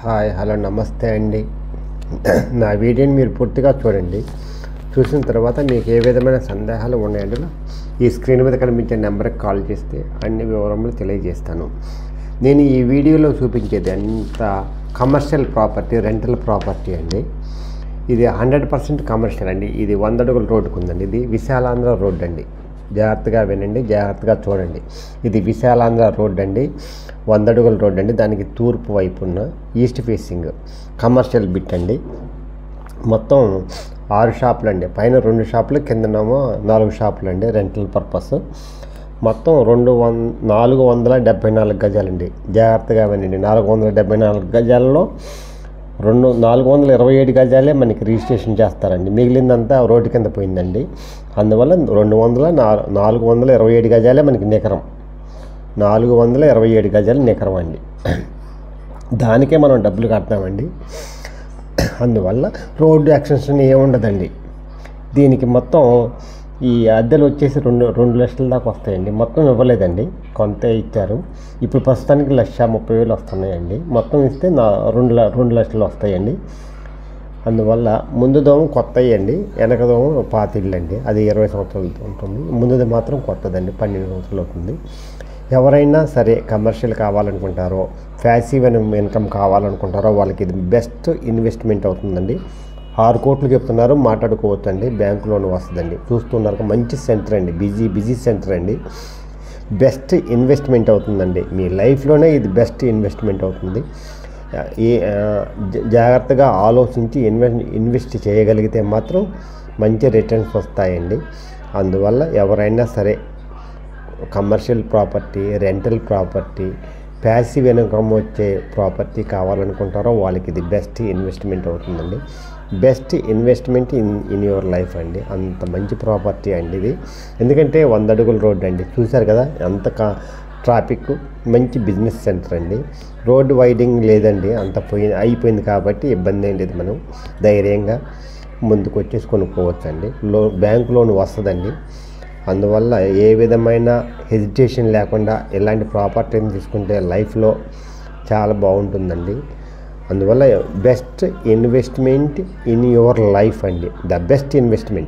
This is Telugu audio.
హాయ్ హలో నమస్తే అండి. నా వీడియోని మీరు పూర్తిగా చూడండి. చూసిన తర్వాత మీకు ఏ విధమైన సందేహాలు ఉన్నాయంటే ఈ స్క్రీన్ మీద కనిపించే నెంబర్కి కాల్ చేస్తే అన్ని వివరములు తెలియజేస్తాను. నేను ఈ వీడియోలో చూపించేది అంత కమర్షియల్ ప్రాపర్టీ, రెంటల్ ప్రాపర్టీ అండి. ఇది 100% కమర్షియల్ అండి. ఇది 100 అడుగుల రోడ్డుకు ఉందండి. ఇది విశాలాంధ్ర రోడ్ అండి. జాగ్రత్తగా వినండి, జాగ్రత్తగా చూడండి. ఇది విశాలాంధ్ర రోడ్ అండి, 100 అడుగుల రోడ్ అండి. దానికి తూర్పు వైపున్న ఈస్ట్ ఫేసింగ్ కమర్షియల్ బిట్ అండి. మొత్తం 6 షాపులు అండి. పైన 2 షాపులు, కిందనేమో 4 షాపులు అండి. రెంటల్ పర్పస్ మొత్తం 474 గజాలండి. జాగ్రత్తగా వినండి. 474 గజాలలో 427 గజాలే మనకి రిజిస్ట్రేషన్ చేస్తారండి. మిగిలిందంతా రోడ్డు కింద పోయిందండి. అందువల్ల 427 గజాలే మనకి నికరం. 427 గజాలు నికరం అండి. దానికే మనం డబ్బులు కడతామండి. అందువల్ల రోడ్డు ఎక్స్టెన్షన్ ఏముండదండి. దీనికి మొత్తం ఈ అద్దెలు వచ్చేసి 2 లక్షల దాకా వస్తాయండి. మొత్తం ఇవ్వలేదండి, కొంత ఇచ్చారు. ఇప్పుడు ప్రస్తుతానికి 1,30,000 వస్తున్నాయండి. మొత్తం ఇస్తే 2 లక్షలు వస్తాయండి. అందువల్ల ముందు దోమ కొత్తవి అండి, వెనక దోమ పాతిళ్ళు అండి. అది 20 సంవత్సరాలు ఉంటుంది. ముందుది మాత్రం కొత్తదండి, 12 సంవత్సరాలు అవుతుంది. ఎవరైనా సరే కమర్షియల్ కావాలనుకుంటారో, ప్యాసివ్ ఇన్కమ్ కావాలనుకుంటారో వాళ్ళకి ఇది బెస్ట్ ఇన్వెస్ట్మెంట్ అవుతుందండి. 6 కోట్లు చెప్తున్నారు, మాట్లాడుకోవచ్చు అండి. బ్యాంకు లోన్ వస్తుందండి. చూస్తున్నారు, మంచి సెంటర్ అండి, బిజీ సెంటర్ అండి. బెస్ట్ ఇన్వెస్ట్మెంట్ అవుతుందండి. మీ లైఫ్లోనే ఇది బెస్ట్ ఇన్వెస్ట్మెంట్ అవుతుంది. జాగ్రత్తగా ఆలోచించి ఇన్వెస్ట్ చేయగలిగితే మాత్రం మంచి రిటర్న్స్ వస్తాయండి. అందువల్ల ఎవరైనా సరే commercial property, rental property, passive income వచ్చే ప్రాపర్టీ కావాలనుకుంటారో వాళ్ళకి ఇది బెస్ట్ ఇన్వెస్ట్మెంట్ అవుతుందండి. Best investment in your life అండి. అంత మంచి ప్రాపర్టీ అండి ఇది. ఎందుకంటే 100 అడుగుల రోడ్ అండి. చూశారు కదా ఎంత ట్రాఫిక్, మంచి బిజినెస్ సెంటర్ అండి. రోడ్డు వైడింగ్ లేదండి, అంత అయిపోయింది కాబట్టి ఇబ్బంది ఏం లేదు. మనం ధైర్యంగా ముందుకు వచ్చేసి కొనుక్కోవచ్చు అండి. బ్యాంక్ లోన్ వస్తుందండి. అందువల్ల ఏ విధమైన హెజిటేషన్ లేకుండా ఇలాంటి ప్రాపర్టీని తీసుకుంటే లైఫ్లో చాలా బాగుంటుందండి. అందువల్ల best investment in your life అండి. The best investment.